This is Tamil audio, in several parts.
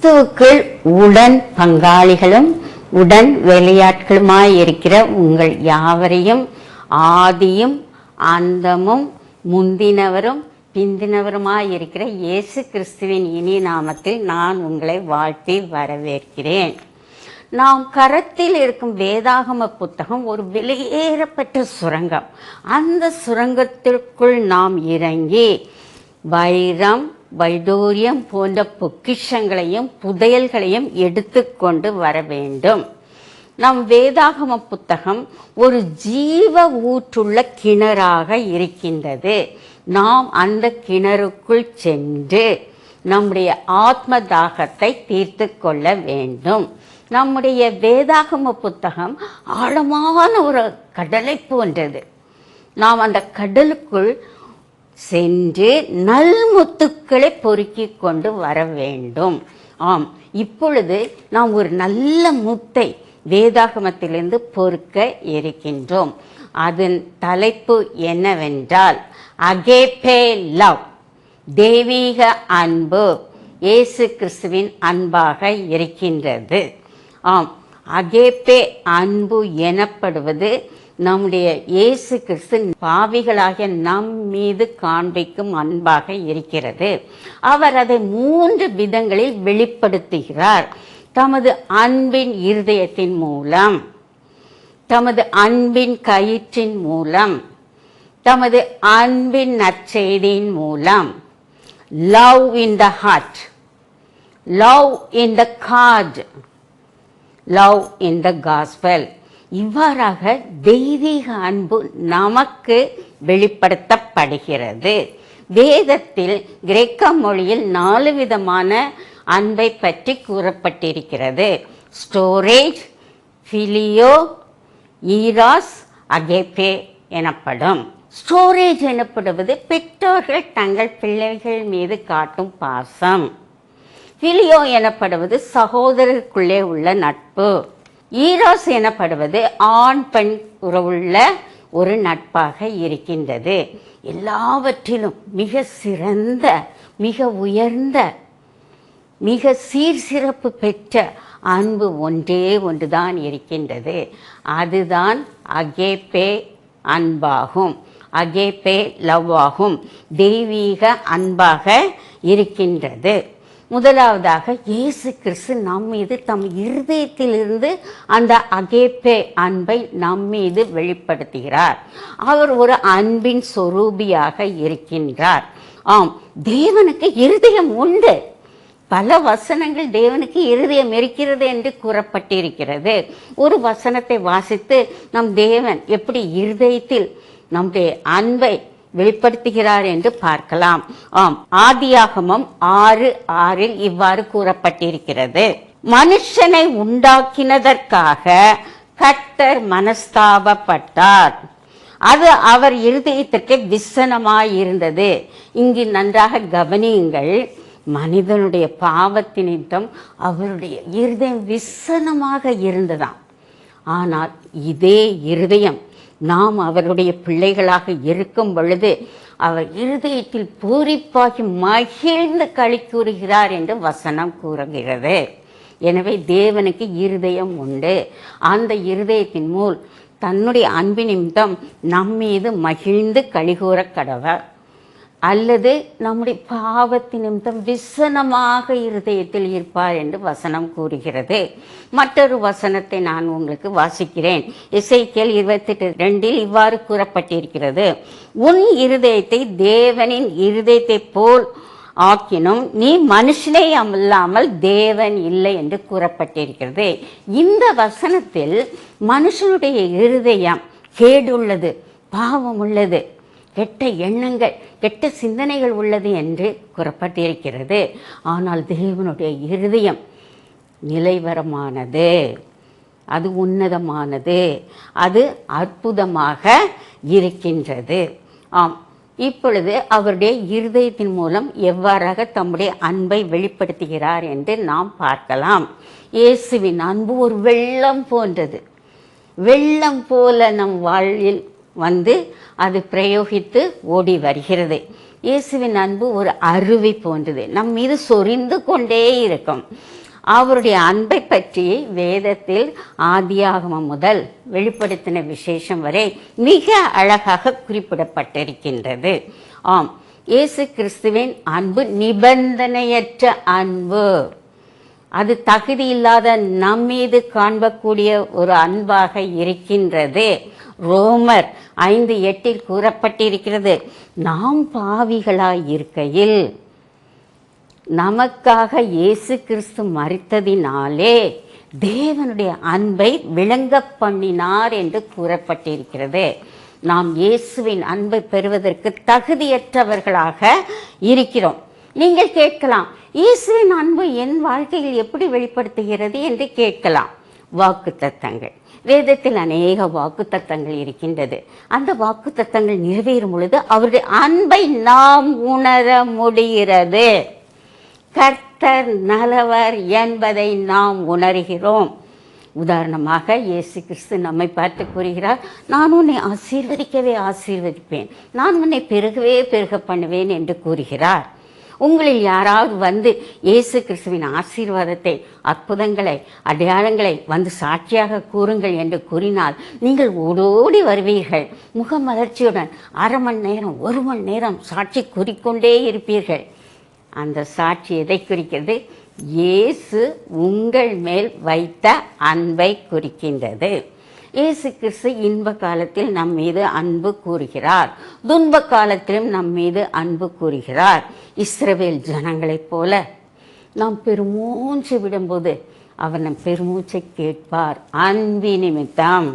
கிறிஸ்துவுக்குள் உடன் பங்காளிகளும் உடன் வேலையாட்களுமாய் இருக்கிற உங்கள் யாவரையும் ஆதியும் அந்தமும் முந்தினவரும் பிந்தினவருமாய் இருக்கிற இயேசு கிறிஸ்துவின் இனி நாமத்தில் நான் உங்களை வாழ்த்தி வரவேற்கிறேன். நாம் கரத்தில் இருக்கும் வேதாகம புத்தகம் ஒரு வெளியேறப்பட்ட சுரங்கம். அந்த சுரங்கத்திற்குள் நாம் இறங்கி வைரம் வைடூரியம் போன்ற பொக்கிஷங்களையும் புதையல்களையும் எடுத்துக்கொண்டு வர வேண்டும். நம் வேதாகம புத்தகம் ஒரு ஜீவ ஊற்றுள்ள கிணறாக இருக்கின்றது. நாம் அந்த கிணறுக்குள் சென்று நம்முடைய ஆத்ம தாகத்தை தீர்த்து கொள்ள வேண்டும். நம்முடைய வேதாகம புத்தகம் ஆழமான ஒரு கடலை போன்றது. நாம் அந்த கடலுக்குள் சென்று நல்முத்துக்களை பொறுக்கி கொண்டு வர வேண்டும். ஆம், இப்பொழுது நாம் ஒரு நல்ல முத்தை வேதாகமத்திலிருந்து பொறுக்க இருக்கின்றோம். அதன் தலைப்பு என்னவென்றால் அகேப்பே லவ், தெய்வீக அன்பு. இயேசு கிறிஸ்துவின் அன்பாக இருக்கின்றது. ஆம், அகேப்பே அன்பு எனப்படுவது நம்முடைய இயேசு கிறிஸ்து பாவிகளாகிய நம் மீது காண்பிக்கும் அன்பாக இருக்கிறது. அவர் அதை 3 விதங்களில் வெளிப்படுத்துகிறார். தமது அன்பின் இருதயத்தின் மூலம், தமது அன்பின் கயிற்றின் மூலம், தமது அன்பின் நற்செய்தியின் மூலம். Love in the heart, love in the card, love in the gospel. இவ்வாறாக தெய்வீக அன்பு நமக்கு வெளிப்படுத்தப்படுகிறது. வேதத்தில் கிரேக்க மொழியில் 4 விதமான அன்பை பற்றி கூறப்பட்டிருக்கிறது. ஸ்டோரேஜ், ஃபிலியோ, ஈராஸ், அகேப்பே எனப்படும். ஸ்டோரேஜ் எனப்படுவது பெற்றோர்கள் தங்கள் பிள்ளைகள் மீது காட்டும் பாசம். ஃபிலியோ எனப்படுவது சகோதரருக்குள்ளே உள்ள நட்பு. ஈராஸ் எனப்படுவது ஆண் பெண் உறவுள்ள ஒரு நட்பாக இருக்கின்றது. எல்லாவற்றிலும் மிக சிறந்த, மிக உயர்ந்த, மிக சீர்சிறப்பு பெற்ற அன்பு ஒன்றே ஒன்றுதான் இருக்கின்றது. அதுதான் அகேப்பே அன்பாகும், அகேப்பே லவ் ஆகும், தெய்வீக அன்பாக இருக்கின்றது. முதலாவதாக இயேசு கிறிஸ்து நம் மீது தம் இருதயத்திலிருந்து அந்த அகேப்பே அன்பை நம் மீது வெளிப்படுத்துகிறார். அவர் ஒரு அன்பின் சொரூபியாக இருக்கின்றார். ஆம், தேவனுக்கு இருதயம் உண்டு. பல வசனங்கள் தேவனுக்கு இருதயம் இருக்கிறது என்று கூறப்பட்டிருக்கிறது. ஒரு வசனத்தை வாசித்து நம் தேவன் எப்படி இருதயத்தில் நம்முடைய அன்பை வெளிப்படுத்துகிறார் என்று பார்க்கலாம். ஆம், ஆதியாகமம் 6:6 இவ்வாறு கூறப்பட்டிருக்கிறது. மனுஷனை உண்டாக்கினதற்காக கர்த்தர் மனஸ்தாபப்பட்டார், அது அவர் இருதயத்திற்கு விசனமாயிருந்தது. இங்கு நன்றாக கவனியுங்கள். மனிதனுடைய பாவத்தினிமித்தம் அவருடைய இருதயம் விசனமாக இருந்ததாம். ஆனால் இதே இருதயம் நாம் அவருடைய பிள்ளைகளாக இருக்கும் பொழுது அவர் இருதயத்தில் பூரிப்பாகி மகிழ்ந்து களி கூறுகிறார் என்று வசனம் கூறுகிறது. எனவே தேவனுக்கு இருதயம் உண்டு. அந்த இருதயத்தின் மூல் தன்னுடைய அன்பின் நிமித்தம் நம்மீது மகிழ்ந்து களி கூற கடவர், அல்லது நம்முடைய பாவத்தின் நிமித்தம் விசனமாக இருதயத்தில் இருப்பார் என்று வசனம் கூறுகிறது. மற்றொரு வசனத்தை நான் உங்களுக்கு வாசிக்கிறேன். எசேக்கியேல் 28:2 இவ்வாறு கூறப்பட்டிருக்கிறது. உன் இருதயத்தை தேவனின் இருதயத்தை போல் ஆக்கினும் நீ மனுஷனே அல்லாமல் தேவன் இல்லை என்று கூறப்பட்டிருக்கிறது. இந்த வசனத்தில் மனுஷனுடைய இருதயம் கேடுள்ளது, பாவம் உள்ளது, கெட்ட எண்ணங்கள், கெட்ட சிந்தனைகள் உள்ளது என்று கூறப்பட்டிருக்கிறது. ஆனால் தேவனுடைய இருதயம் நிலைவரமானது, அது உன்னதமானது, அது அற்புதமாக இருக்கின்றது. ஆம், இப்பொழுது அவருடைய இருதயத்தின் மூலம் எவ்வாறாக தம்முடைய அன்பை வெளிப்படுத்துகிறார் என்று நாம் பார்க்கலாம். இயேசுவின் அன்பு ஒரு வெள்ளம் போன்றது. வெள்ளம் போல நம் வாழ்வில் வந்து அது பிரயோகித்து ஓடி வருகிறது. இயேசுவின் அன்பு ஒரு அருவி போன்றது, நம் மீது சொரிந்து கொண்டே இருக்கும். அவருடைய அன்பை பற்றி வேதத்தில் ஆதியாகமம் முதல் வெளிப்படுத்தின விசேஷம் வரை மிக அழகாக குறிப்பிடப்பட்டிருக்கின்றது. ஆம், இயேசு கிறிஸ்துவின் அன்பு நிபந்தனையற்ற அன்பு. அது தகுதி இல்லாத நம் மீது காண்பக்கூடிய ஒரு அன்பாக இருக்கின்றது. ரோமர் 5:8 கூறப்பட்டிருக்கிறது, நாம் பாவிகளாய் இருக்கையில் நமக்காக இயேசு கிறிஸ்து மரித்ததினாலே தேவனுடைய அன்பை விளங்க பண்ணினார் என்று கூறப்பட்டிருக்கிறது. நாம் இயேசுவின் அன்பை பெறுவதற்கு தகுதியற்றவர்களாக இருக்கிறோம். நீங்கள் கேட்கலாம், இயேசுவின் அன்பு என் வாழ்க்கையில் எப்படி வெளிப்படுத்துகிறது என்று கேட்கலாம். வாக்குத்தத்தங்கள், வேதத்தில் அநேக வாக்குத்தத்தங்கள் இருக்கின்றது. அந்த வாக்குத்தத்தங்கள் நிறைவேறும் பொழுது அவருடைய அன்பை நாம் உணர முடிகிறது. கர்த்தர் நல்லவர் என்பதை நாம் உணர்கிறோம். உதாரணமாக இயேசு கிறிஸ்து நம்மை பார்த்து கூறுகிறார், நான் உன்னை ஆசீர்வதிக்கவே ஆசீர்வதிப்பேன், நான் உன்னை பெருகவே பெருக பண்ணுவேன் என்று கூறுகிறார். உங்களில் யாராவது வந்து இயேசு கிறிஸ்துவின் ஆசீர்வாதத்தை, அற்புதங்களை, அடையாளங்களை வந்து சாட்சியாக கூறுங்கள் என்று கூறினால் நீங்கள் ஓடோடி வருவீர்கள். முகமலர்ச்சியுடன் 1/2 மணி நேரம் 1 மணி நேரம் சாட்சி கூறிக்கொண்டே இருப்பீர்கள். அந்த சாட்சி எதை குறிக்கிறது? இயேசு உங்கள் மேல் வைத்த அன்பை குறிக்கின்றது. இயேசு கிறிஸ்து இன்ப காலத்தில் நம் மீது அன்பு கூறுகிறார், துன்ப காலத்திலும் நம் மீது அன்பு கூறுகிறார். இஸ்ரவேல் ஜனங்களைப் போல நாம் பெருமூச்சு விடும்போது அவர் நம் பெருமூச்சை கேட்பார், அன்பின் நிமித்தம்.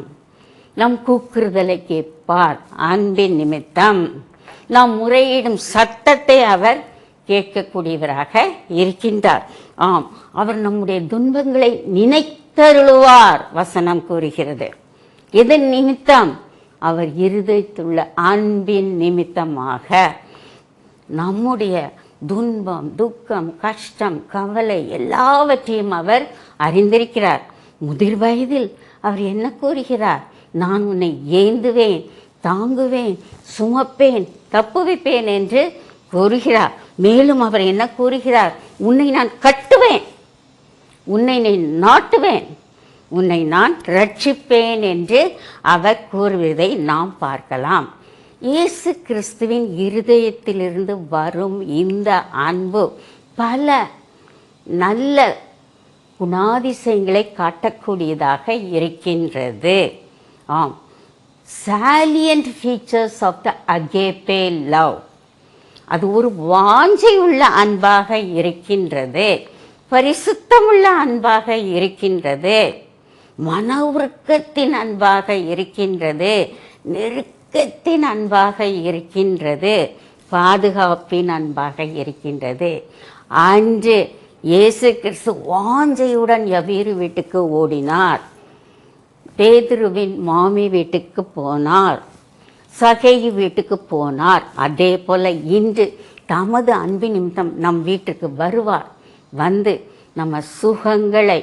நம் கூக்குறுதலை கேட்பார், அன்பின் நிமித்தம். நாம் முறையிடும் சத்தத்தை அவர் கேட்கக்கூடியவராக இருக்கின்றார். ஆம், அவர் நம்முடைய துன்பங்களை நினைத்தருளுவார், வசனம் கூறுகிறது. எதன் நிமித்தம்? அவர் இருதயத்துள்ள அன்பின் நிமித்தமாக. நம்முடைய துன்பம், துக்கம், கஷ்டம், கவலை எல்லாவற்றையும் அவர் அறிந்திருக்கிறார். முதிர் வயதில் அவர் என்ன கூறுகிறார்? நான் உன்னை ஏந்துவேன், தாங்குவேன், சுமப்பேன், தப்புவிப்பேன் என்று கூறுகிறார். மேலும் அவர் என்ன கூறுகிறார்? உன்னை நான் கட்டுவேன், உன்னை நான் நாட்டுவேன், உன்னை நான் ரட்சிப்பேன் என்று அவர் கூறுவதை நாம் பார்க்கலாம். இயேசு கிறிஸ்துவின் இருதயத்திலிருந்து வரும் இந்த அன்பு பல நல்ல குணாதிசயங்களை காட்டக்கூடியதாக இருக்கின்றது. ஆம், salient features of the agape love. அது ஒரு வாஞ்சை உள்ள அன்பாக இருக்கின்றது, பரிசுத்தமுள்ள அன்பாக இருக்கின்றது, மன உருக்கத்தின் அன்பாக இருக்கின்றது, நெருக்கத்தின் அன்பாக இருக்கின்றது, பாதுகாப்பின் அன்பாக இருக்கின்றது. அன்று இயேசு கிறிஸ்து வாஞ்சையுடன் யபீரு வீட்டுக்கு ஓடினார், பேதுருவின் மாமி வீட்டுக்கு போனார், சகேயு வீட்டுக்கு போனார். அதே போல இன்று தமது அன்பின் நிமித்தம் நம் வீட்டுக்கு வருவார். வந்து நம்ம சுகங்களை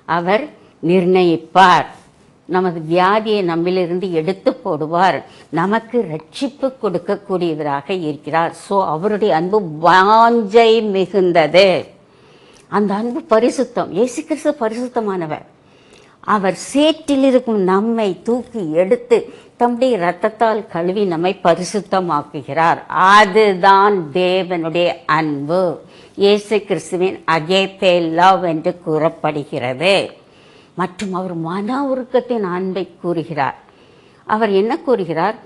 அவர் நிர்ணயிப்பார், நமது வியாதியை நம்மிலிருந்து எடுத்து போடுவார், நமக்கு ரட்சிப்பு கொடுக்கக்கூடியவராக இருக்கிறார். ஸோ அவருடைய அன்பு வாஞ்சை மிகுந்தது. அந்த அன்பு பரிசுத்தம். இயேசு கிறிஸ்து பரிசுத்தமானவர். அவர் சேற்றில் இருக்கும் நம்மை தூக்கி எடுத்து தம்முடைய இரத்தத்தால் கழுவி நம்மை பரிசுத்தமாக்குகிறார். அதுதான் தேவனுடைய அன்பு. இயேசு கிறிஸ்துவின் அகேப்பே லவ் என்று கூறப்படுகிறது. மற்றும் அவர் மன உருக்கத்தின் அன்பை கூறுகிறார். அவர் என்ன கூறுகிறார்?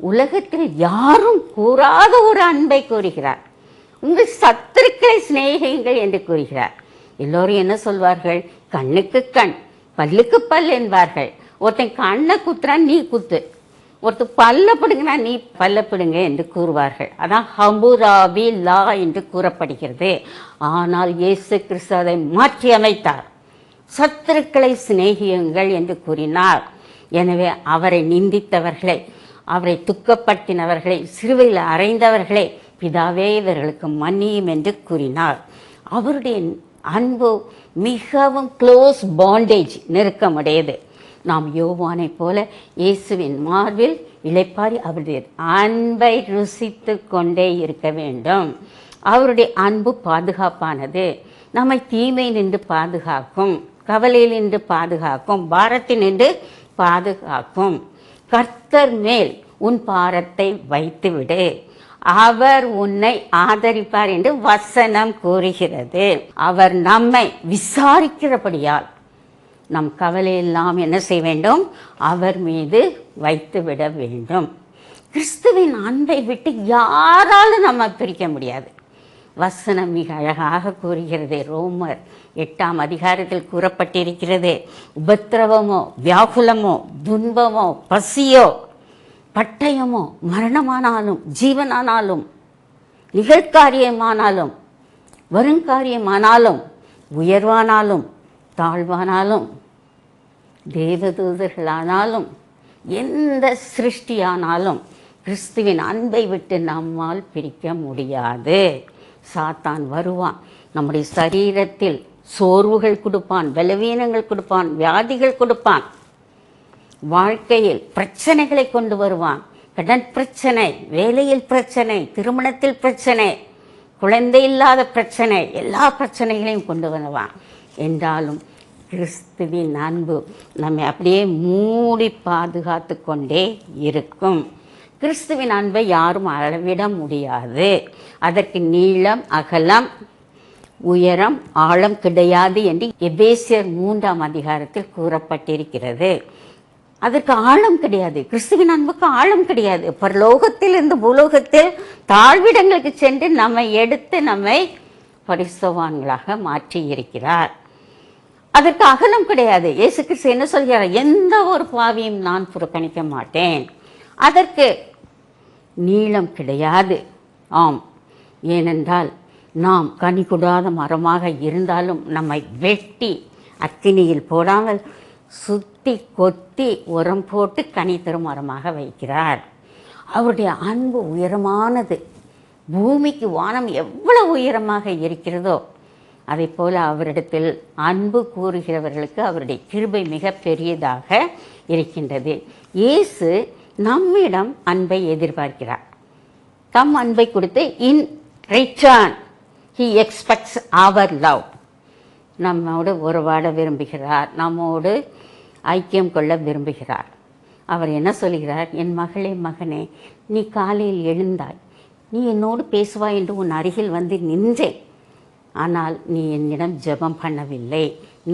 உலகத்தில் யாரும் கூறாத ஒரு அன்பை கூறுகிறார். உங்கள் சத்துருக்களை சிநேகியுங்கள் என்று கூறுகிறார். எல்லோரும் என்ன சொல்வார்கள்? கண்ணுக்கு கண், பல்லுக்கு பல் என்பார்கள். ஒருத்தன் கண்ணை குத்துறான், நீ குத்து. ஒருத்தர் பல்ல பிடுங்கினா நீ பல்ல பிடுங்க என்று கூறுவார்கள். அதான் ஹம்புராபி லா என்று கூறப்படுகிறது. ஆனால் இயேசு கிறிஸ்து அதை மாற்றி அமைத்தார். சத்துருக்களை சிநேகியுங்கள் என்று கூறினார். எனவே அவரை நிந்தித்தவர்களை, அவரை துக்கப்படுத்தினவர்களை, சிலுவையில் அறைந்தவர்களை பிதாவே இவர்களுக்கு மன்னியும் என்று கூறினார். அவருடைய அன்பு மிகவும் க்ளோஸ் பாண்டேஜ், நெருக்கமுடையது. நாம் யோவானை போல இயேசுவின் மார்பில் இளைப்பாறி அவருடைய அன்பை ருசித்து கொண்டே இருக்க வேண்டும். அவருடைய அன்பு பாதுகாப்பானது. நம்மை தீமை நின்று பாதுகாக்கும், கவலையில் நின்று பாதுகாக்கும், பாரத்தில் நின்று பாதுகாக்கும். கர்த்தர் மேல் உன் பாரத்தை வைத்துவிடு, அவர் உன்னை ஆதரிப்பார் என்று வசனம் கூறுகிறது. அவர் நம்மை விசாரிக்கிறபடியால் நம் கவலையெல்லாம் என்ன செய்ய வேண்டும்? அவர் மீது வைத்து விட வேண்டும். கிறிஸ்துவின் அன்பை விட்டு யாராலும் நம்ம பிரிக்க முடியாது. வசனம் மிக அழகாக கூறுகிறது. ரோமர் 8ஆம் அதிகாரத்தில் கூறப்பட்டிருக்கிறது. உபத்திரவமோ, வியாகுலமோ, துன்பமோ, பசியோ, பட்டயமோ, மரணமானாலும், ஜீவனானாலும், நிகழ்காரியமானாலும், வருங்காரியமானாலும், உயர்வானாலும், தாழ்வானாலும், தேவதூதர்களானாலும், எந்த சிருஷ்டியானாலும் கிறிஸ்துவின் அன்பை விட்டு நம்மால் பிரிக்க முடியாது. சாத்தான் வருவான், நம்முடைய சரீரத்தில் சோர்வுகள் கொடுப்பான், பலவீனங்கள் கொடுப்பான், வியாதிகள் கொடுப்பான், வாழ்க்கையில் பிரச்சனைகளை கொண்டு வருவான். கடன் பிரச்சனை, வேலையில் பிரச்சனை, திருமணத்தில் பிரச்சனை, குழந்தை இல்லாத பிரச்சனை, எல்லா பிரச்சனைகளையும் கொண்டு வருவான். என்றாலும் கிறிஸ்துவின் அன்பு நம்மை அப்படியே மூடி பாதுகாத்து கொண்டே இருக்கும். கிறிஸ்துவின் அன்பை யாரும் அளவிட முடியாது. அதற்கு நீளம், அகலம், உயரம், ஆழம் கிடையாது என்று எபேசியர் 3ஆம் அதிகாரத்தில் கூறப்பட்டிருக்கிறது. அதற்கு ஆழம் கிடையாது. கிறிஸ்துவின் அன்புக்கு ஆழம் கிடையாது. பரலோகத்தில் இருந்து பூலோகத்தில் தாழ்விடங்களுக்கு சென்று நம்மை எடுத்து நம்மை பரிசுத்தவான்களாக மாற்றி இருக்கிறார். அதற்கு அகலம் கிடையாது. இயேசு கிறிஸ்து என்ன சொல்கிறார்? எந்த ஒரு பாவியும் நான் புறக்கணிக்க மாட்டேன். அதற்கு நீளம் கிடையாது. ஆம், ஏனென்றால் நாம் கனி கொடாத மரமாக இருந்தாலும் நம்மை வெட்டி அக்கினியில் போடாமல் சுத்தி கொத்தி உரம் போட்டு கனி தரும் மரமாக வைக்கிறார். அவருடைய அன்பு உயரமானது. பூமிக்கு வானம் எவ்வளவு உயரமாக இருக்கிறதோ அதை போல அவரிடத்தில் அன்பு கூறுகிறவர்களுக்கு அவருடைய கிருபை மிக பெரியதாக இருக்கின்றது. இயேசு நம்மிடம் அன்பை எதிர்பார்க்கிறார். தம் அன்பை கொடுத்து in return he expects our love. நம்மோடு உறவாட விரும்புகிறார், நம்மோடு ஐக்கியம் கொள்ள விரும்புகிறார். அவர் என்ன சொல்கிறார்? என் மகளே, மகனே, நீ காலையில் எழுந்தாய், நீ என்னோடு பேசுவாய் என்று உன் அருகில் வந்து நின்றேன். ஆனால் நீ என்னிடம் ஜெபம் பண்ணவில்லை.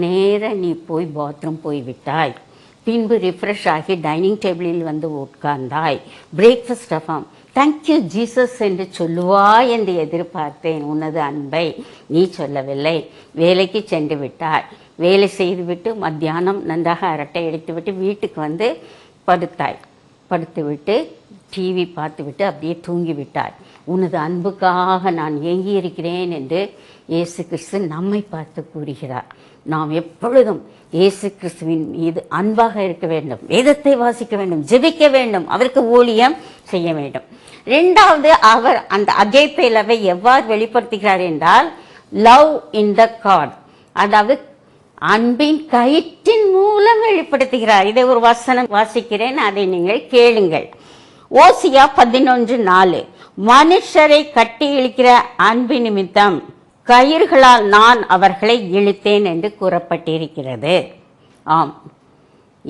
நேர நீ போய் பாத்ரூம் போய்விட்டாய். பின்பு ரிஃப்ரெஷ் ஆகி டைனிங் டேபிளில் வந்து உட்கார்ந்தாய். பிரேக்ஃபாஸ்ட் ஆஃபாம் தேங்க்யூ ஜீசஸ் என்று சொல்லுவாய் என்று எதிர்பார்த்தேன். உனது அன்பை நீ சொல்லவில்லை. வேலைக்கு சென்று விட்டாய். வேலை செய்துவிட்டு மத்தியானம் நன்றாக அரட்டை அடித்துவிட்டு வீட்டுக்கு வந்து படுத்தாய். படுத்துவிட்டு டிவி பார்த்துவிட்டு அப்படியே தூங்கிவிட்டாய். உனது அன்புக்காக நான் ஏங்கி இருக்கிறேன் என்று இயேசு கிறிஸ்து நம்மை பார்த்து கூறுகிறார். நாம் எப்பொழுதும் இயேசு கிறிஸ்துவின் மீது அன்பாக இருக்க வேண்டும், வேதத்தை வாசிக்க வேண்டும், ஜெபிக்க வேண்டும், அவருக்கு ஊழியம் செய்ய வேண்டும். இரண்டாவது, அவர் அந்த அகேப்பே லவ்வை எவ்வாறு வெளிப்படுத்துகிறார் என்றால் லவ் இன் த கார்ட், அதாவது அன்பின் கயிற்றின் மூலம் வெளிப்படுத்துகிறார். இதை ஒரு வசனம் வாசிக்கிறேன், அதை நீங்கள் கேளுங்கள். ஓசியா 11:4 மனுஷரை கட்டி இழுக்கிற அன்பு நிமித்தம் கயிறுகளால் நான் அவர்களை இழுத்தேன் என்று கூறப்பட்டிருக்கிறது. ஆம்,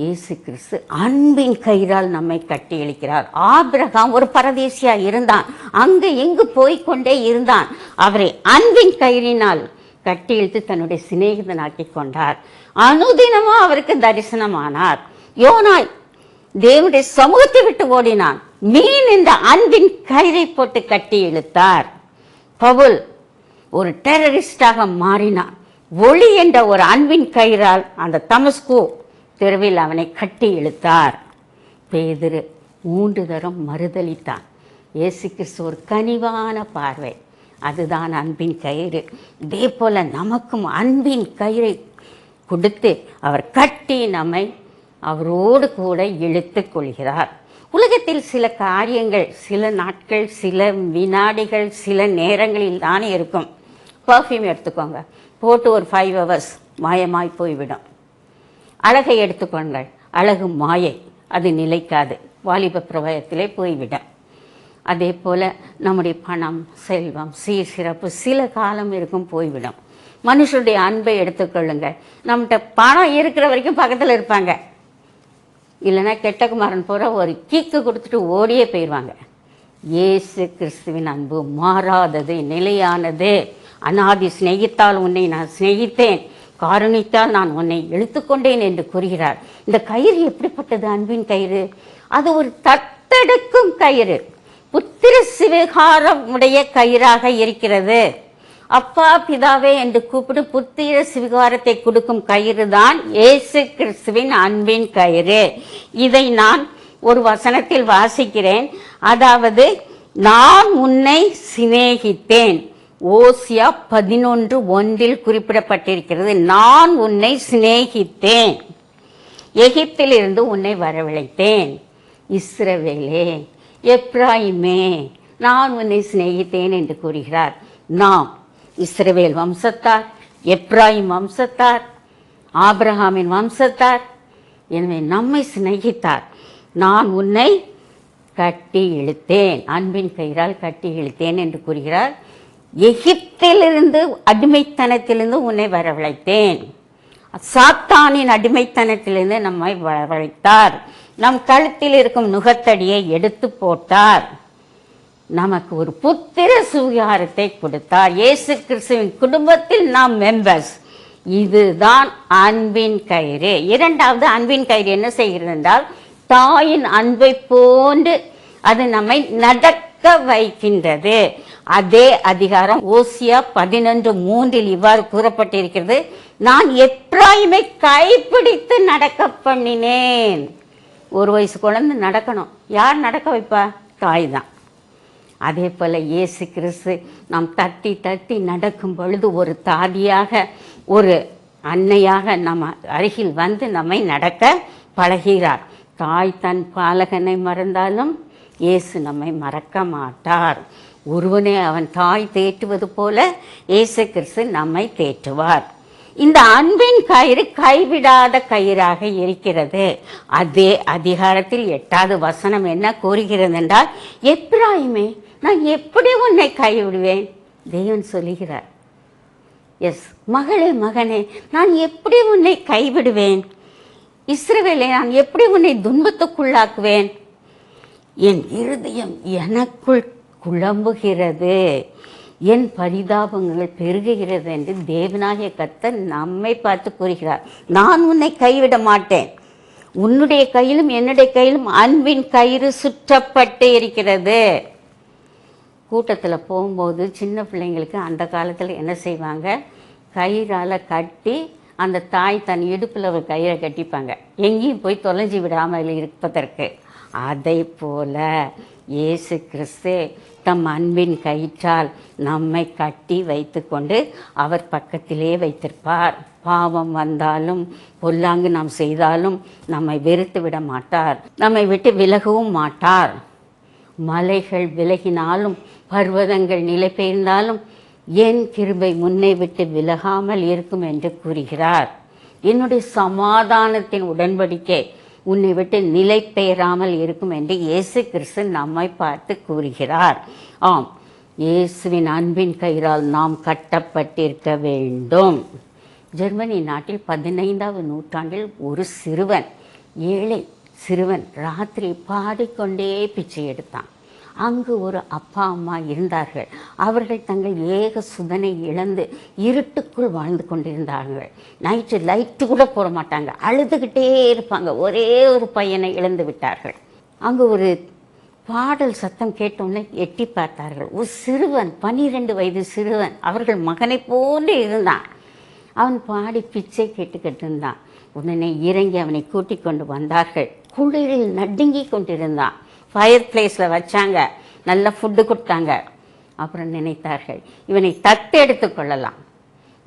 இயேசு கிறிஸ்து அன்பின் கயிறால் நம்மை கட்டி இழுக்கிறார். ஆபிரகாம் ஒரு பரதேசியா இருந்தான், அங்கு இங்கு போய்கொண்டே இருந்தான். அவரை அன்பின் கயிறினால் கட்டி இழுத்து தன்னுடைய சிநேகிதனாக்கி கொண்டார். அனுதினமும் அவருக்கு தரிசனமானார். யோனாய் தேவனுடைய சமூகத்தை விட்டு ஓடினான். மீன் இந்த அன்பின் கயிறை போட்டு கட்டி இழுத்தார். பவுல் ஒரு டெரரிஸ்டாக மாறினான். ஒளி என்ற ஒரு அன்பின் கயிறால் அந்த தமஸ்கு தெருவில் அவனை கட்டி இழுத்தார். பேதுரு 3 தரம் மறுதலித்தான். இயேசு கிறிஸ்து ஒரு கனிவான பார்வை, அதுதான் அன்பின் கயிறு. இதே போல நமக்கும் அன்பின் கயிறை கொடுத்து அவர் கட்டி நம்மை அவரோடு கூட இழுத்து கொள்கிறார். உலகத்தில் சில காரியங்கள் சில நாட்கள், சில வினாடிகள், சில நேரங்களில் தானே இருக்கும். பர்ஃப்யூம் எடுத்துக்கோங்க, போட்டு ஒரு 5 hours மாயமாய் போய்விடும். அழகை எடுத்துக்கொங்கள், அழகு மாயை, அது நிலைக்காது. வாலிப பிரபயத்திலே போய்விடும். அதே போல் நம்முடைய பணம், செல்வம், சீர் சிறப்பு சில காலம் இருக்கும், போய்விடும். மனுஷருடைய அன்பை எடுத்துக்கொள்ளுங்க. நம்மகிட்ட பணம் இருக்கிற வரைக்கும் பக்கத்தில் இருப்பாங்க, இல்லைன்னா கெட்டகுமாரன் போகிற ஒரு கீக்கு கொடுத்துட்டு ஓடியே போயிடுவாங்க. இயேசு கிறிஸ்துவின் அன்பு மாறாதது, நிலையானது. அநாதி சிநேகித்தால் உன்னை நான் சிநேகித்தேன், காரணித்தால் நான் உன்னை இழுத்துக்கொண்டேன் என்று கூறுகிறார். இந்த கயிறு எப்படிப்பட்டது? அன்பின் கயிறு. அது ஒரு தத்தெடுக்கும் கயிறு, புத்திர சிவகாரம் உடைய கயிறாக இருக்கிறது. அப்பா பிதாவே என்று கூப்பிட்டு புத்திர சிவகாரத்தை கொடுக்கும் கயிறு தான் இயேசு கிறிஸ்துவின் அன்பின் கயிறு. இதை நான் ஒரு வசனத்தில் வாசிக்கிறேன். அதாவது, நான் உன்னை சிநேகித்தேன். ஓசியா 11:1 குறிப்பிடப்பட்டிருக்கிறது. நான் உன்னை சிநேகித்தேன், எகிப்திலிருந்து உன்னை வரவழைத்தேன். இஸ்ரவேலே, எப்ராயிமே, நான் உன்னை சிநேகித்தேன் என்று கூறுகிறார். நாம் இஸ்ரவேல் வம்சத்தார், எப்ராயிம் வம்சத்தார், ஆபிரகாமின் வம்சத்தார். எனவே நம்மை சிநேகித்தார். நான் உன்னை கட்டி இழுத்தேன், அன்பின் கயிறால் கட்டி இழுத்தேன் என்று கூறுகிறார். எகிப்திலிருந்து, அடிமைத்தனத்திலிருந்து உன்னை வரவழைத்தேன். சாத்தானின் அடிமைத்தனத்திலிருந்து நம்மை வரவழைத்தார். நம் கழுத்தில் இருக்கும் நுகத்தடியை எடுத்து போட்டார். நமக்கு ஒரு புத்திர சுவிகாரத்தை கொடுத்தார். இயேசு கிறிஸ்துவின் குடும்பத்தில் நாம் மெம்பர்ஸ். இதுதான் அன்பின் கயிறு. இரண்டாவது, அன்பின் கயிறு என்ன செய்கிறது என்றால், தாயின் அன்பை போன்று அது நம்மை நடக்க வைக்கின்றது. அதே அதிகாரம் ஓசியா 11:3 இவ்வாறு கூறப்பட்டிருக்கிறது. நான் எப்ராயிமை கைப்பிடித்து நடக்க பண்ணினேன். 1 வயசு குழந்தை நடக்கணும், யார் நடக்க வைப்பா? தாய் தான். அதே போல் இயேசு கிறிஸ்து நாம் தட்டி தட்டி நடக்கும் பொழுது ஒரு தாதியாக, ஒரு அன்னையாக நம்ம அருகில் வந்து நம்மை நடக்க பழகிறார். தாய் தன் பாலகனை மறந்தாலும் இயேசு நம்மை மறக்க மாட்டார். ஒருவனை அவன் தாய் தேற்றுவது போல இயேசு கிறிஸ்து நம்மை தேற்றுவார். இந்த அன்பின் கயிறு கைவிடாத கயிறாக இருக்கிறது. அதே அதிகாரத்தில் 8வது வசனம் என்ன கூறுகிறது என்றால், எப்ராயிமே, நான் எப்படி உன்னை கைவிடுவேன்? தேவன் சொல்லுகிறார். எஸ், மகளே, மகனே, நான் எப்படி உன்னை கைவிடுவேன்? இஸ்ரவேலே, நான் எப்படி உன்னை துன்பத்துக்குள்ளாக்குவேன்? என் இருதயம் எனக்குள் குழம்புகிறது, என் பரிதாபங்கள் பெருகுகிறது என்று தேவனாகிய கர்த்தர் நம்மை பார்த்து கூறுகிறார். நான் உன்னை கைவிட மாட்டேன். உன்னுடைய கையிலும் என்னுடைய கையிலும் அன்பின் கயிறு சுற்றப்பட்டு இருக்கிறது. கூட்டத்தில் போகும்போது சின்ன பிள்ளைங்களுக்கு அந்த காலத்தில் என்ன செய்வாங்க? கயிறால் கட்டி அந்த தாய் தன் இடுப்பில் ஒரு கயிறை கட்டிப்பாங்க, எங்கேயும் போய் தொலைஞ்சி விடாமல் இருப்பதற்கு. அதை போல இயேசு கிறிஸ்து தம் அன்பின் கயிற்றால் நம்மை கட்டி வைத்து கொண்டு அவர் பக்கத்திலே வைத்திருப்பார். பாவம் வந்தாலும் பொல்லாங்கு நாம் செய்தாலும் நம்மை வெறுத்து விட மாட்டார், நம்மை விட்டு விலகவும் மாட்டார். மலைகள் விலகினாலும் பர்வதங்கள் நிலை பெயர்ந்தாலும் என் கிருபை முன்னை விட்டு விலகாமல் இருக்கும் என்று கூறுகிறார். என்னுடைய சமாதானத்தின் உடன்படிக்கை உன்னை விட்டு நிலை பெயராமல் இருக்கும் என்று இயேசு கிறிஸ்து நம்மை பார்த்து கூறுகிறார். ஆம், இயேசுவின் அன்பின் கயிறால் நாம் கட்டப்பட்டிருக்க வேண்டும். ஜெர்மனி நாட்டில் 15வது நூற்றாண்டில் ஒரு சிறுவன், ஏழை சிறுவன், ராத்திரி பாடிக்கொண்டே பிச்சை எடுத்தான். அங்கு ஒரு அப்பா அம்மா இருந்தார்கள். அவர்கள் தங்கள் ஏக சுதனை இழந்து இருட்டுக்குள் வாழ்ந்து கொண்டிருந்தார்கள். நைட்டு லைட்டு கூட போட மாட்டாங்க, அழுதுகிட்டே இருப்பாங்க. ஒரே ஒரு பையனை இழந்து விட்டார்கள். அங்கு ஒரு பாடல் சத்தம் கேட்டோன்னே எட்டி பார்த்தார்கள். ஒரு சிறுவன், 12 வயது சிறுவன், அவர்கள் மகனை போன்று இருந்தான். அவன் பாடி பிச்சை கேட்டுக்கிட்டு இருந்தான். உடனே இறங்கி அவனை கூட்டிக் கொண்டு வந்தார்கள். குளிரில் நடுங்கி கொண்டிருந்தான். ஃபயர் பிளேஸில் வச்சாங்க, நல்ல ஃபுட்டு கொடுத்தாங்க. அப்புறம் நினைத்தார்கள், இவனை தத்தெடுத்து கொள்ளலாம்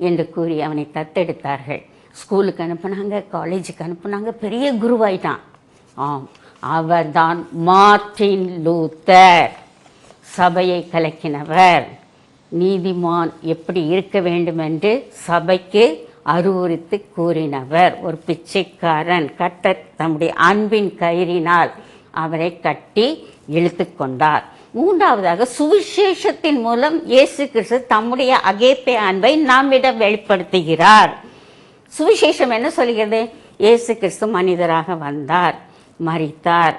என்று கூறி அவனை தத்தெடுத்தார்கள். ஸ்கூலுக்கு அனுப்புனாங்க, காலேஜுக்கு அனுப்புனாங்க, பெரிய குருவாயிட்டான். ஆம், அவர்தான் மார்ட்டின் லூத்தர். சபையை கலக்கினவர், நீதிமான் எப்படி இருக்க வேண்டும் என்று சபைக்கு அறிவுறுத்தி கூறினவர், ஒரு பிச்சைக்காரன். கர்த்தர் தம்முடைய அன்பின் கயிறினால் அவரை கட்டி இழுத்து கொண்டார். மூன்றாவதாக சுவிசேஷத்தின் மூலம் இயேசு கிறிஸ்து தம்முடைய அகேப்பே அன்பை நம்மிடம் வெளிப்படுத்துகிறார். சுவிசேஷம் என்ன சொல்கிறது? இயேசு கிறிஸ்து மனிதராக வந்தார், மரித்தார்,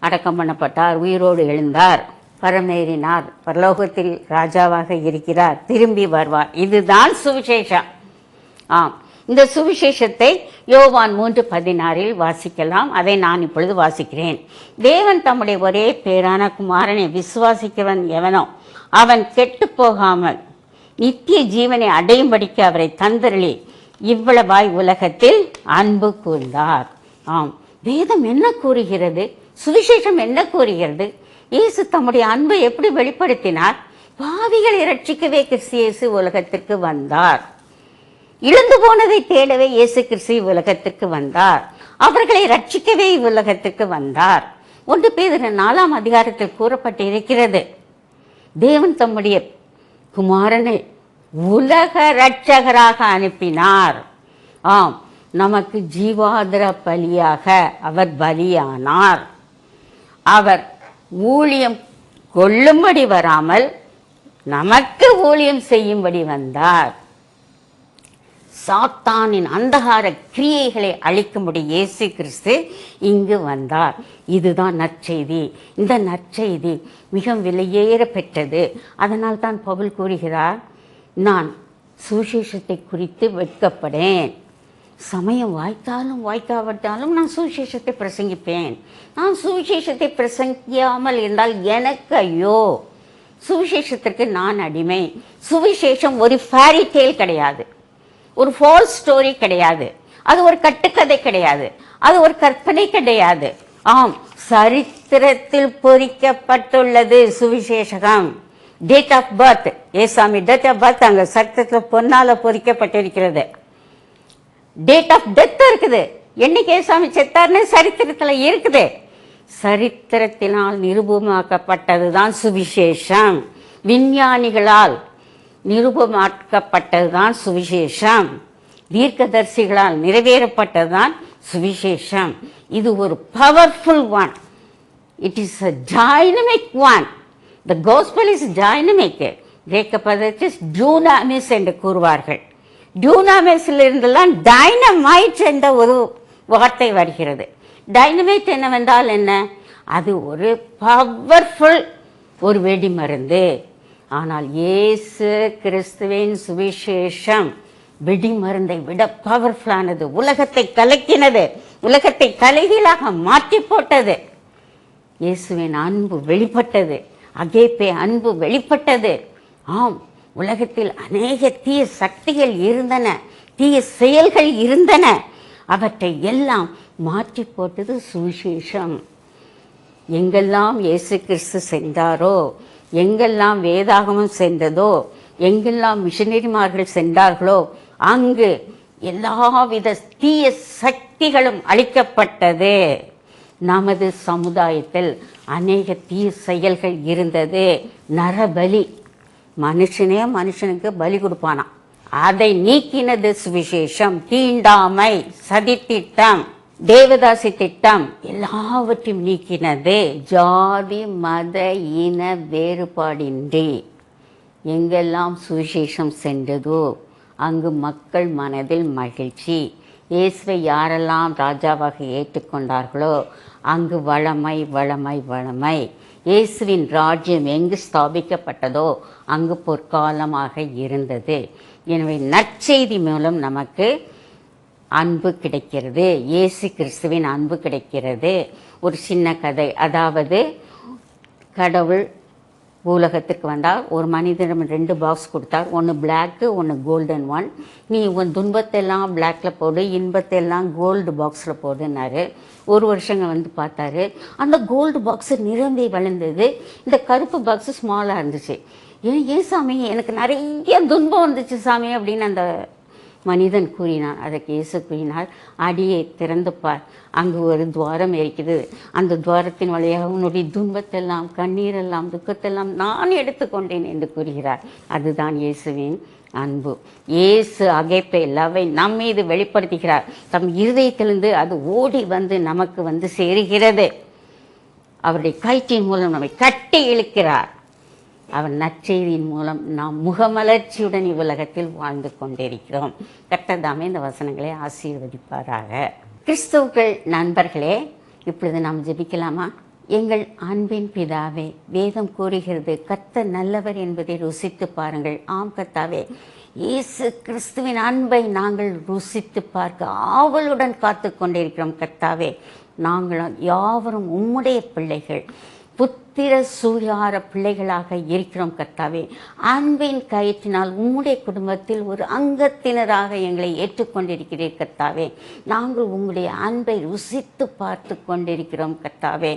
அடக்கம் பண்ணப்பட்டார், உயிரோடு எழுந்தார், பரமேறினார், பரலோகத்தில் ராஜாவாக இருக்கிறார், திரும்பி வருவார். இதுதான் சுவிசேஷம். இந்த சுவிசேஷத்தை யோவான் 3:16 வாசிக்கலாம். அதை நான் இப்பொழுது வாசிக்கிறேன். தேவன் தம்முடைய ஒரே பேரான குமாரனை விசுவாசிக்கிறவன் எவனோ அவன் கெட்டு போகாமல் நித்திய ஜீவனை அடையும்படிக்கு அவரை தந்தருளி இவ்வளவாய் உலகத்தில் அன்பு கூர்ந்தார். வேதம் என்ன கூறுகிறது? சுவிசேஷம் என்ன கூறுகிறது? இயேசு தம்முடைய அன்பை எப்படி வெளிப்படுத்தினார்? பாவிகளை ரட்சிக்கவே கிறிஸ்து இயேசு உலகத்திற்கு வந்தார். இழந்து போனதை தேடவே இயேசு கிறிஸ்து உலகத்திற்கு வந்தார். அவர்களை ரட்சிக்கவே உலகத்திற்கு வந்தார். 1 பேதுரு 4 கூறப்பட்டிருக்கிறது, தேவன் தம்முடைய குமாரனை உலக இரட்சகராக அனுப்பினார். நமக்கு ஜீவாதார பலியாக அவர் பலியானார். அவர் ஊழியம் கொள்ளும்படி வராமல் நமக்கு ஊழியம் செய்யும்படி வந்தார். சாத்தானின் அந்தகார கிரியைகளை அழிக்கும்படி இயேசு கிறிஸ்து இங்கு வந்தார். இதுதான் நற்செய்தி. இந்த நற்செய்தி மிக விலையேற பெற்றது. அதனால் தான் பவுல் கூறுகிறார், நான் சுவிசேஷத்தை குறித்து வெட்கப்படேன். சமயம் வாய்த்தாலும் வாய்க்காவிட்டாலும் நான் சுவிசேஷத்தை பிரசங்கிப்பேன். நான் சுவிசேஷத்தை பிரசங்கியாமல் இருந்தால் எனக்கு ஐயோ. சுவிசேஷத்திற்கு நான் அடிமை. சுவிசேஷம் ஒரு ஃபேரி டேல் கிடையாது, ஒரு ஃபால்ஸ் ஸ்டோரி கிடையாது, அது ஒரு கட்டுக்கதை கிடையாது, அது ஒரு கற்பனை கிடையாது. சரித்திரத்தில் பொறிக்கப்பட்டுள்ளது சுவிசேஷகம். டேட் ஆஃப் பர்த், ஏசாமி டேட் ஆஃப் பர்த் அங்கே சரித்திரத்தில் பொன்னால பொறிக்கப்பட்டிருக்கிறது. டேட் ஆஃப் டெத் இருக்குது, என்னைக்கு ஏசாமி செத்தார்னு சரித்திரத்தில் இருக்குது. சரித்திரத்தினால் நிரூபமாக்கப்பட்டதுதான் சுவிசேஷம். விஞ்ஞானிகளால் நிரூபமாக்கப்பட்டதுதான் சுவிசேஷம். தீர்க்கதரிசிகளால் நிறைவேறப்பட்டதுதான் சுவிசேஷம். இது ஒரு powerful one. It is a dynamic one. The gospel is dynamic. கிரேக்க பதத்தில் டூனாமிஸ் என்று கூறுவார்கள். டூனாமிஸில் இருந்தெல்லாம் டைனமைட் என்ற ஒரு வார்த்தை வருகிறது. டைனமைட் என்னவென்றால் என்ன? அது ஒரு பவர்ஃபுல் ஒரு வெடிமருந்து. ஆனால் இயேசு கிறிஸ்துவின் சுவிசேஷம் வெடிமருந்தை விட பவர்ஃபுல்லானது. உலகத்தை கலக்கினது, உலகத்தை தலைகீழாக மாற்றி போட்டது. இயேசுவின் அன்பு வெளிப்பட்டது, அகேப்பே அன்பு வெளிப்பட்டது. உலகத்தில் அநேக தீய சக்திகள் இருந்தன, தீய செயல்கள் இருந்தன. அவற்றை எல்லாம் மாற்றி போட்டது சுவிசேஷம். எங்கெல்லாம் இயேசு கிறிஸ்து சென்றாரோ, எங்கெல்லாம் வேதாகமம் சென்றதோ, எங்கெல்லாம் மிஷனரிமார்கள் சென்றார்களோ, அங்கு எல்லாவித தீய சக்திகளும் அழிக்கப்பட்டது. நமது சமுதாயத்தில் அநேக தீய செயல்கள் இருந்தது. நரபலி, மனுஷனே மனுஷனுக்கு பலி கொடுப்பானா, அதை நீக்கினது சுவிசேஷம். தீண்டாமை, சதித்திட்டம், தேவதாசி திட்டம் எல்லாவற்றையும் நீக்கினது. ஜாதி மத இன வேறுபாடின்றி எங்கெல்லாம் சுவிசேஷம் சென்றதோ அங்கு மக்கள் மனதில் மகிழ்ச்சி. இயேசுவை யாரெல்லாம் ராஜாவாக ஏற்றுக்கொண்டார்களோ அங்கு வளமை வளமை வளமை. இயேசுவின் ராஜ்யம் எங்கு ஸ்தாபிக்கப்பட்டதோ அங்கு பொற்காலமாக இருந்தது. எனவே நற்செய்தி மூலம் நமக்கு அன்பு கிடைக்கிறது, இயேசு கிறிஸ்துவின் அன்பு கிடைக்கிறது. ஒரு சின்ன கதை, அதாவது கடவுள் பூலகத்திற்கு வந்தால் ஒரு மனிதனிடம் 2 பாக்ஸ் கொடுத்தார். ஒன்று பிளாக்கு, ஒன்று கோல்டன் ஒன். நீ உன் துன்பத்தெல்லாம் பிளாக்கில் போடு, இன்பத்தெல்லாம் கோல்டு பாக்ஸில் போடுனாரு. ஒரு வருஷங்க வந்து பார்த்தாரு, அந்த கோல்டு பாக்ஸு நிரம்பி வளர்ந்தது, இந்த கருப்பு பாக்ஸு ஸ்மாலாக இருந்துச்சு. ஏன் சாமி, எனக்கு நிறைய துன்பம் வந்துச்சு சாமி அப்படின்னு அந்த மனிதன் கூறினான். அதற்கு இயேசு கூறினார், அடியை திறந்துப்பார், அங்கு ஒரு துவாரம் இருக்குது. அந்த துவாரத்தின் வழியாக உன்னுடைய துன்பத்தெல்லாம், கண்ணீரெல்லாம், துக்கத்தெல்லாம் நான் எடுத்துக்கொண்டேன் என்று கூறுகிறார். அதுதான் இயேசுவின் அன்பு. இயேசு அகைப்பை லவ்வை நம் மீது வெளிப்படுத்துகிறார். தம் இருதயத்திலிருந்து அது ஓடி வந்து நமக்கு வந்து சேருகிறது. அவருடைய கயிற்றின் மூலம் நம்மை கட்டி இழுக்கிறார். அவர் நற்செய்தியின் மூலம் நாம் முகமலர்ச்சியுடன் இவ்வுலகத்தில் வாழ்ந்து கொண்டிருக்கிறோம். கர்த்தர் தாமே இந்த வசனங்களை ஆசீர்வதிப்பாராக. கிறிஸ்துவுக்குள் நண்பர்களே, இப்பொழுது நாம் ஜெபிக்கலாமா? எங்கள் அன்பின் பிதாவே, வேதம் கூறுகிறது கர்த்தர் நல்லவர் என்பதை ருசித்து பாருங்கள். ஆம் கர்த்தாவே, இயேசு கிறிஸ்துவின் அன்பை நாங்கள் ருசித்து பார்க்க ஆவலுடன் காத்து கொண்டிருக்கிறோம். கர்த்தாவே, நாங்கள் யாவரும் உம்முடைய பிள்ளைகள், புத்திர சூயார பிள்ளைகளாக இருக்கிறோம். கர்த்தாவே, அன்பின் கயிற்றினால் உம்முடைய குடும்பத்தில் ஒரு அங்கத்தினராக எங்களை ஏற்றுக்கொண்டிருக்கிறீர். கர்த்தாவே, நாங்கள் உம்முடைய அன்பை ருசித்து பார்த்து கொண்டிருக்கிறோம். கர்த்தாவே,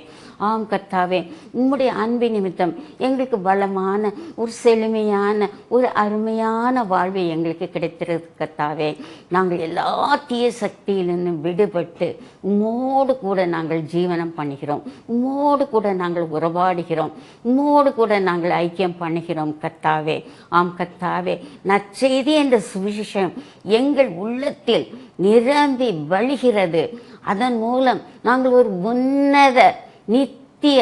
ஆம் கர்த்தாவே, உம்முடைய அன்பின் நிமித்தம் எங்களுக்கு பலமான ஒரு செழுமையான ஒரு அருமையான வாழ்வு எங்களுக்கு கிடைத்திருக்கு. கர்த்தாவே, நாங்கள் எல்லா தீய சக்தியிலிருந்தும் விடுபட்டு உம்மோடு கூட நாங்கள் ஜீவனம் பண்ணுகிறோம். உம்மோடு கூட நாங்கள் உறவாடுகிறோம். உம்மோடு கூட நாங்கள் ஐக்கியம் பண்ணுகிறோம். கர்த்தாவே, ஆம் கர்த்தாவே, நற்செய்தி என்ற சுவிசேஷம் எங்கள் உள்ளத்தில் நிரம்பி வழிகிறது. அதன் மூலம் நாங்கள் ஒரு உன்னத நித்திய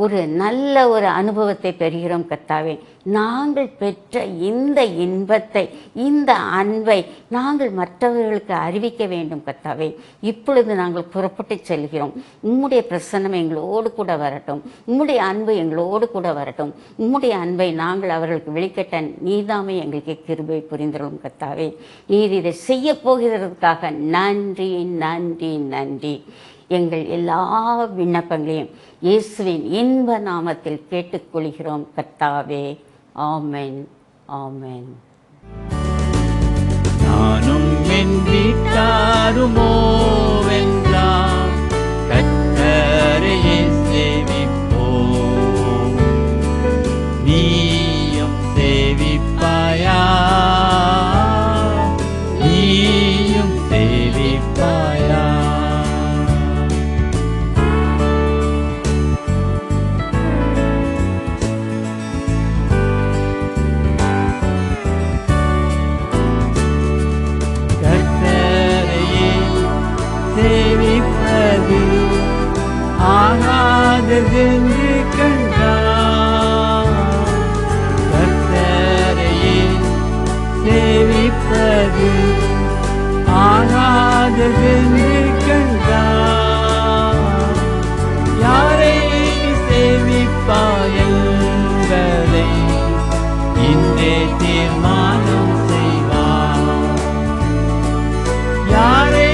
ஒரு நல்ல ஒரு அனுபவத்தை பெறுகிறோம். கர்த்தாவே, நாங்கள் பெற்ற இந்த இன்பத்தை, இந்த அன்பை நாங்கள் மற்றவர்களுக்கு அறிவிக்க வேண்டும். கர்த்தாவே, இப்பொழுது நாங்கள் புறப்பட்டு செல்கிறோம். உம்முடைய பிரசன்னம் எங்களோடு கூட வரட்டும். உம்முடைய அன்பு எங்களோடு கூட வரட்டும். உம்முடைய அன்பை நாங்கள் அவர்களுக்கு வெளிக்கட்ட நீதாமே எங்களுக்கு கிருபை புரிந்திரும். கர்த்தாவே, நீர் இதை செய்ய போகிறதுக்காக நன்றி நன்றி நன்றி. எங்கள் எல்லா விண்ணப்பங்களையும் இயேசுவின் இன்ப நாமத்தில் கேட்டுக்கொள்கிறோம். கர்த்தாவே, ஆமென் ஆமென். நானும் என் வீட்டாருமோ வென்றார் கர்த்தரையே சேவிப்போம். நீயும் சேவிப்பாயா? நீயும் சேவிப்பாயா? சேவிப்பது ஆகாததென்று கண்டார். கர்த்தரையே சேவிப்பது ஆகாததென்று கண்டார். யாரை சேவிப்பாய் என்பதை இன்றே தீர்மானம் செய்வார். யாரை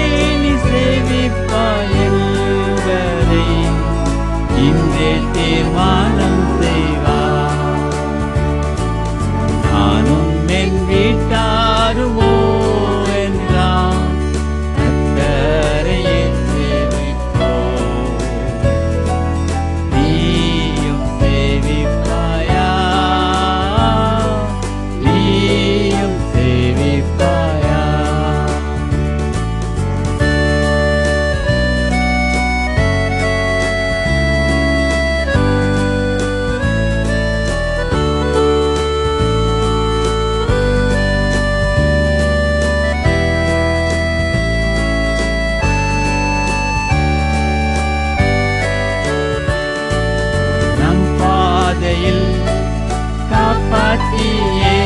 சேவிப்பாய் என்பதை இன்றே தீர்மானம் செய்வார். நானும் என் வீட்டாருமோ என்றான் கர்த்தரையே சேவிப்போம். நீயும் சேவிப்பாயா? நீயும் சேவிப்பாயா? காப்பாற்றியே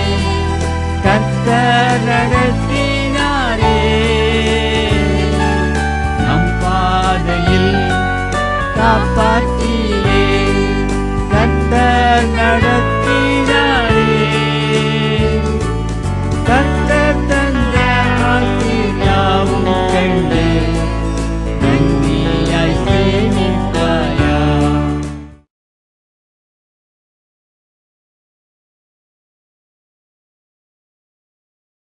கர்த்தர் நடத்தினாரே. நம் பாதையில் காப்பாற்றியே கர்த்தர் நடத்தினாரே.